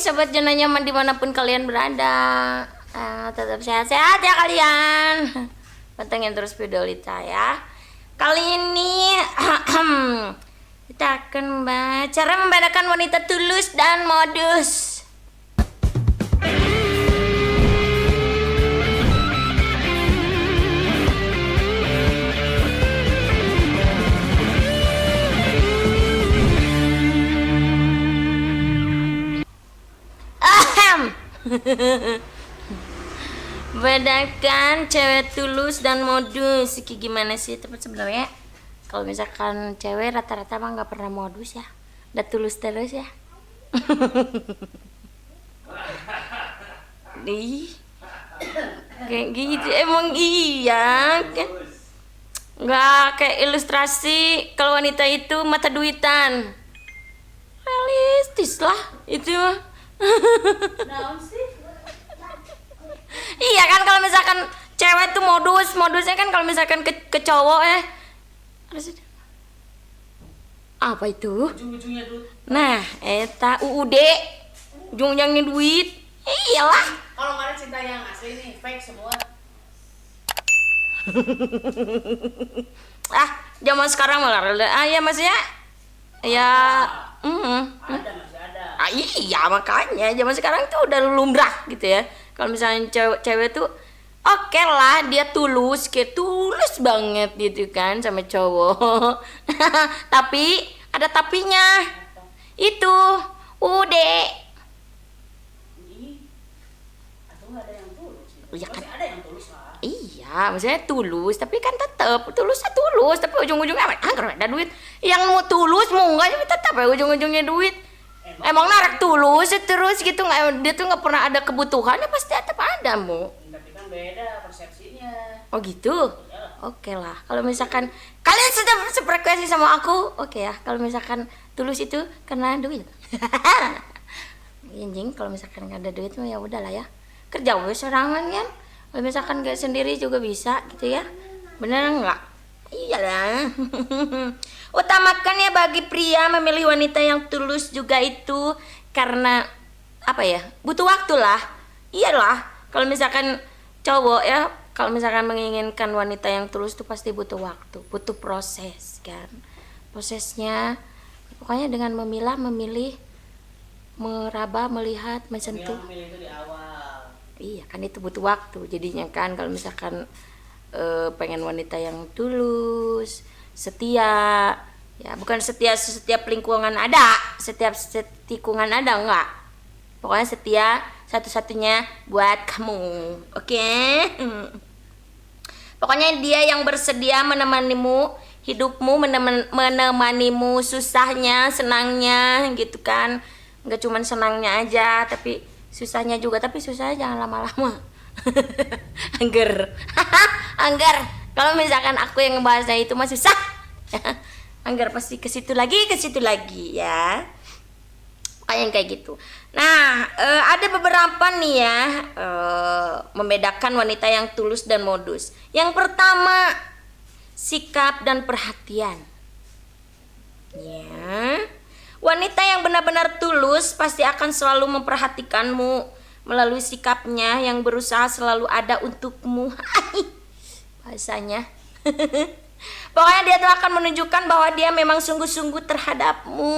sobat zona nyaman dimanapun kalian berada. Tetap sehat-sehat ya kalian. Pantengin terus video Lita ya. Kali ini kita akan membahas cara membedakan wanita tulus dan modus. Bedakan cewek tulus dan modus. Gimana sih teman sebenarnya? Kalau misalkan cewek rata-rata mah nggak pernah modus ya, udah tulus terus ya. Ih, kayak gitu emang iya kan? Nggak kayak ilustrasi kalau wanita itu mata duitan. Realistis lah itu. Iya kan, kalau misalkan cewek tuh modusnya kan kalau misalkan ke cowok apa itu? Ujung-ujungnya duit. Nah, eta UUD ujung-ujungnya duit. Iyalah. Kalau nggak ada cinta yang asli nih, fake semua. Zaman sekarang malah ya maksudnya ya Ada masih ada. iya makanya zaman sekarang tuh udah lumrah gitu ya. Kalau misalnya cewek tuh oke lah, dia tulus, kayak tulus banget gitu kan sama cowok. Tapi ada tapinya. Itu ude. Atau nggak ada yang tulus? Iya kan? Masih ada yang tulus lah. Iya, maksudnya tulus, tapi kan tetap tulusnya tulus, tapi ujung-ujungnya ada duit. Yang mau tulus mau enggak tetap ya ujung-ujungnya duit. Emang narik tulus terus gitu, nggak, dia tuh nggak pernah ada kebutuhan, ya pasti tetap ada mu. Tapi kan beda persepsinya. Oh gitu. Oke lah, kalau misalkan kalian sudah sefrekuensi sama aku, oke ya. Kalau misalkan tulus itu karena duit. Anjing, kalau misalkan nggak ada duit mah ya udahlah ya. Kerja wes sorangan kan. Kalau misalkan nggak sendiri juga bisa gitu ya. Bener nggak? Iyalah. Utamakan ya bagi pria memilih wanita yang tulus juga itu karena apa ya? Butuh waktu lah. Iyalah. Kalau misalkan cowok ya, kalau misalkan menginginkan wanita yang tulus itu pasti butuh waktu, butuh proses kan. Prosesnya pokoknya dengan memilah, memilih, meraba, melihat, mensentuh. Memilih itu di awal. Iya kan itu butuh waktu jadinya kan. Kalau misalkan pengen wanita yang tulus, setia, ya bukan setia setiap lingkungan ada, setiap tikungan ada enggak. Pokoknya setia satu-satunya buat kamu. Oke? Pokoknya dia yang bersedia menemanimu hidupmu, menemanimu susahnya, senangnya gitu kan. Enggak cuma senangnya aja, tapi susahnya juga, tapi susahnya jangan lama-lama. Angger. Angger. Kalau misalkan aku yang ngebahasnya itu mah susah. Angger pasti ke situ lagi ya. Kayak gitu. Nah, ada beberapa nih ya membedakan wanita yang tulus dan modus. Yang pertama, sikap dan perhatian. Ya. Wanita yang benar-benar tulus pasti akan selalu memperhatikanmu melalui sikapnya yang berusaha selalu ada untukmu. Bahasanya. Pokoknya dia tuh akan menunjukkan bahwa dia memang sungguh-sungguh terhadapmu.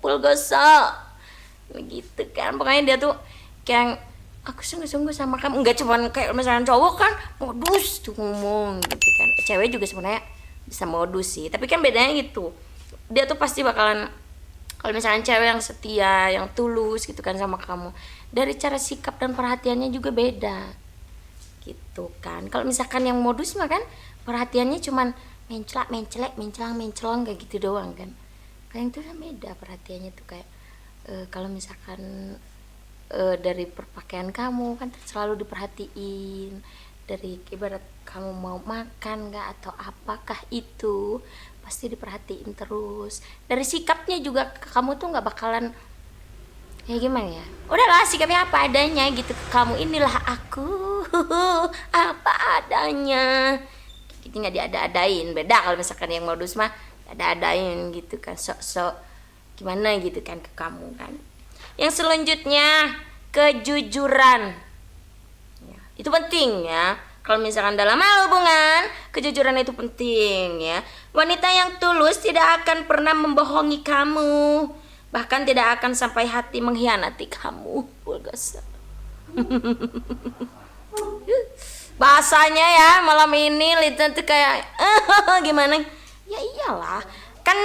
Pulgoso. Begitu kan. Pokoknya dia tuh kayak aku sungguh-sungguh sama kamu. Enggak cuman kayak misalnya cowok kan modus tuh ngomong gitu kan. Cewek juga sebenarnya bisa modus sih. Tapi kan bedanya gitu. Dia tuh pasti bakalan, kalau misalnya cewek yang setia, yang tulus gitu kan sama kamu, dari cara sikap dan perhatiannya juga beda gitu kan. Kalau misalkan yang modus mah kan perhatiannya cuman mencelong kayak gitu doang kan. Kayak itu kan beda perhatiannya tuh kayak kalau misalkan dari perpakaian kamu kan selalu diperhatiin, dari ibarat kamu mau makan nggak atau apakah itu pasti diperhatiin terus. Dari sikapnya juga kamu tuh nggak bakalan ya gimana ya, udahlah sikapnya apa adanya gitu ke kamu, inilah aku apa adanya gitu, nggak diada-adain. Beda kalau misalkan yang modus mah ada-adain gitu kan, sok-sok gimana gitu kan ke kamu kan. Yang selanjutnya, kejujuran. Ya, itu penting ya. Kalau misalkan dalam hal hubungan, kejujuran itu penting ya. Wanita yang tulus tidak akan pernah membohongi kamu, bahkan tidak akan sampai hati mengkhianati kamu. Bulgasa. Bahasanya ya malam ini Lita tuh kayak gimana? Ya iyalah, kan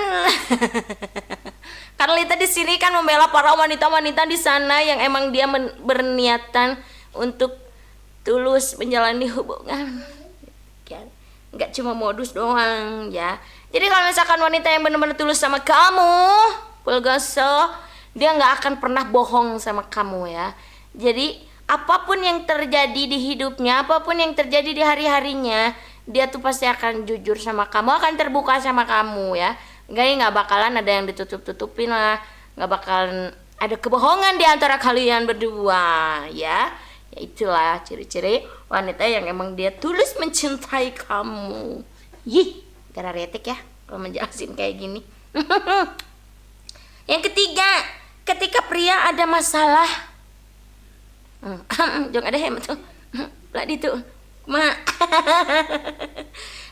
karena Lita di sini kan membela para wanita-wanita di sana yang emang dia berniatan untuk tulus menjalani hubungan. Kan? Nggak cuma modus doang ya. Jadi kalau misalkan wanita yang benar-benar tulus sama kamu, Pulgoso, dia nggak akan pernah bohong sama kamu ya. Jadi apapun yang terjadi di hidupnya, apapun yang terjadi di hari-harinya, dia tuh pasti akan jujur sama kamu, akan terbuka sama kamu ya. Nggak bakalan ada yang ditutup-tutupin lah, nggak bakalan ada kebohongan di antara kalian berdua ya. Ya itulah ciri-ciri wanita yang emang dia tulus mencintai kamu. Yih, gara retek ya kalau menjelasin kayak gini. Yang ketiga, ketika pria ada masalah, jangan ada hemat tuh, lah itu,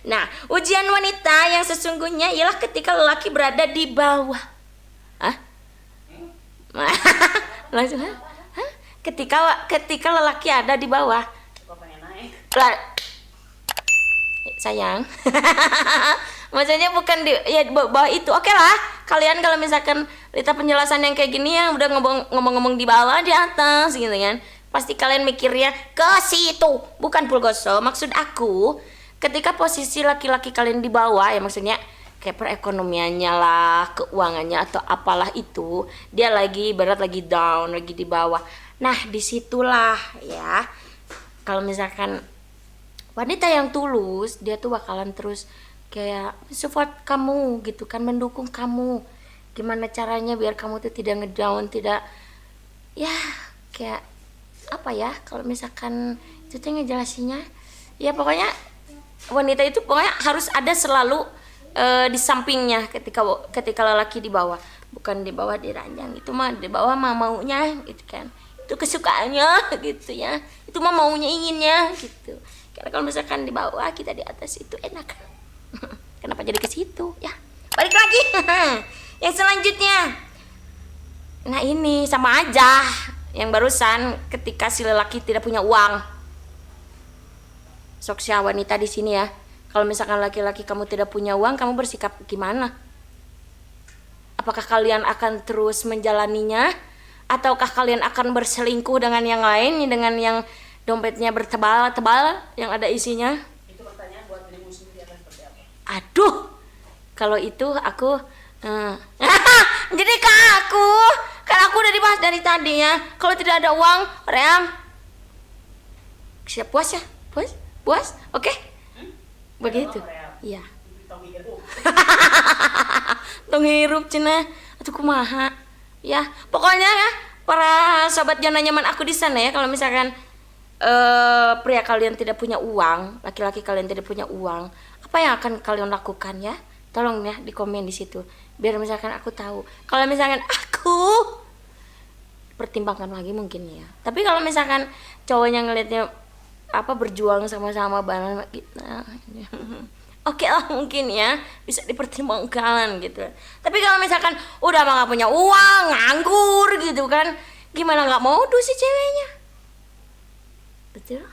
Nah, ujian wanita yang sesungguhnya ialah ketika lelaki berada di bawah. Hah? Langsung, hah? Ketika lelaki ada di bawah. Sayang. Maksudnya bukan di ya bawah itu. Oke lah. Kalian kalau misalkan Lita penjelasan yang kayak gini yang udah ngomong-ngomong di bawah, di atas gitu kan. Pasti kalian mikirnya ke situ, bukan Pulgoso. Maksud aku, ketika posisi laki-laki kalian di bawah ya maksudnya kayak perekonomiannya lah, keuangannya atau apalah itu, dia lagi berat, lagi down, lagi di bawah. Nah, disitulah ya. Kalau misalkan wanita yang tulus, dia tuh bakalan terus kayak support kamu gitu kan, mendukung kamu. Gimana caranya biar kamu tuh tidak ngedown, tidak ya kayak apa ya, kalau misalkan itu tuh ngejelasinnya ya pokoknya wanita itu pokoknya harus ada selalu di sampingnya ketika lelaki di bawah, bukan di bawah diranjang, itu mah di bawah mah maunya gitu kan, itu kesukaannya gitu ya, itu mah maunya inginnya gitu. Karena kalau misalkan di bawah kita di atas itu enak. Kenapa jadi ke situ ya? Balik lagi. Yang selanjutnya, nah ini sama aja yang barusan, ketika si lelaki tidak punya uang. Sok si wanita di sini ya. Kalau misalkan laki-laki kamu tidak punya uang, kamu bersikap gimana? Apakah kalian akan terus menjalaninya? Ataukah kalian akan berselingkuh dengan yang lain, dengan yang dompetnya bertebal-tebal, yang ada isinya? Itu pertanyaan buat dirimu sendiri akan seperti apa? Aduh, kalau itu aku jadi kan aku udah dibahas dari tadi ya. Kalau tidak ada uang, Ream, siap puas ya? Puas? Oke? Begitu. Iya. Tong hirup cenah. Atuh kumaha? Ya, pokoknya ya para sobat zona nyaman aku di sana ya, kalau misalkan pria kalian tidak punya uang, laki-laki kalian tidak punya uang, apa yang akan kalian lakukan ya? Tolong ya di komen di situ. Biar misalkan aku tahu. Kalau misalkan aku pertimbangkan lagi mungkin ya. Tapi kalau misalkan cowoknya ngelihatnya apa berjuang sama-sama bareng kita, oke lah mungkin ya bisa dipertimbangkan gitu. Tapi kalau misalkan udah mah gak punya uang, nganggur gitu kan, gimana nggak modus si ceweknya? Betul?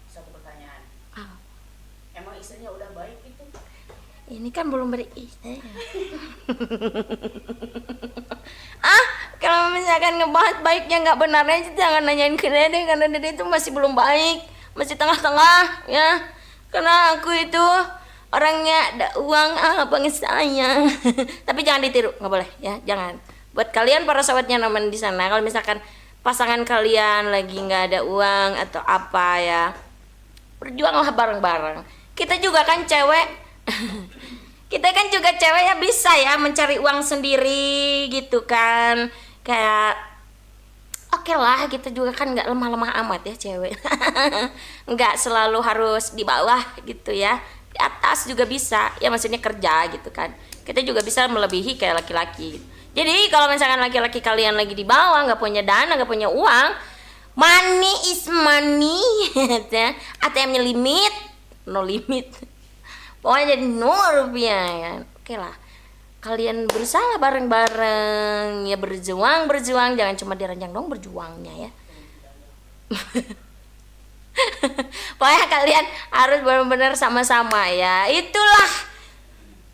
Satu pertanyaan. Oh. Emang istrinya udah baik itu? Ini kan belum beristri. Kalau misalkan ngebahas baiknya nggak benarnya, jangan nanyain ke Dede, karena Dede itu masih belum baik, masih tengah-tengah ya. Karena aku itu orangnya ada uang banget saya. Tapi jangan ditiru, nggak boleh ya, jangan. Buat kalian para sahabatnya Nyaman di sana, kalau misalkan pasangan kalian lagi nggak ada uang atau apa ya, berjuanglah bareng-bareng. Kita juga kan cewek. Kita kan juga cewek ya, bisa ya mencari uang sendiri gitu kan. Kayak oke lah, kita juga kan nggak lemah-lemah amat ya cewek. Nggak selalu harus di bawah gitu ya, di atas juga bisa ya, maksudnya kerja gitu kan. Kita juga bisa melebihi kayak laki-laki gitu. Jadi kalau misalkan laki-laki kalian lagi di bawah, nggak punya dana, nggak punya uang, money is money, ATM-nya limit, no limit, pokoknya jadi no rupiah ya. Oke lah, kalian berusaha bareng-bareng ya, berjuang, jangan cuma diranjang dong berjuangnya ya. Pokoknya kalian harus benar-benar sama-sama ya. Itulah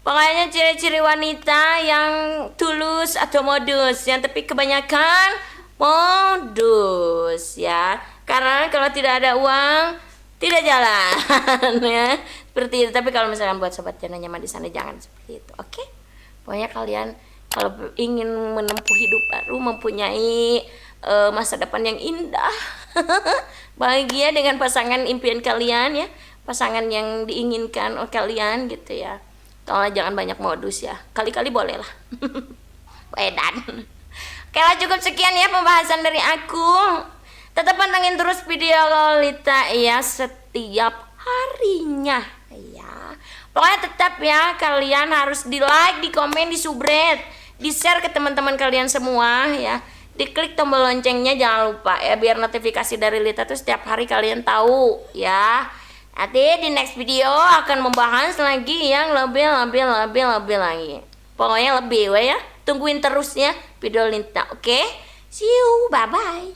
pokoknya ciri-ciri wanita yang tulus atau modus, yang tapi kebanyakan modus ya. Karena kalau tidak ada uang tidak jalan ya. Seperti itu. Tapi kalau misalkan buat sobat zona nyaman di sana jangan seperti itu. Oke? Pokoknya kalian kalau ingin menempuh hidup baru, mempunyai masa depan yang indah, bahagia dengan pasangan impian kalian ya, pasangan yang diinginkan oleh kalian gitu ya. Tolong jangan banyak modus ya. Kali-kali boleh lah. Wedan. Oke lah, cukup sekian ya pembahasan dari aku. Tetap pantengin terus video Lolita ya setiap harinya ya. Pokoknya tetap ya, kalian harus di like, di komen, di subscribe, di share ke teman-teman kalian semua ya. Diklik tombol loncengnya jangan lupa ya, biar notifikasi dari Lita tuh setiap hari kalian tahu ya. Nanti di next video akan membahas lagi yang lebih lagi. Pokoknya lebih ya. Tungguin terus ya video Lita. Oke? See you. Bye bye.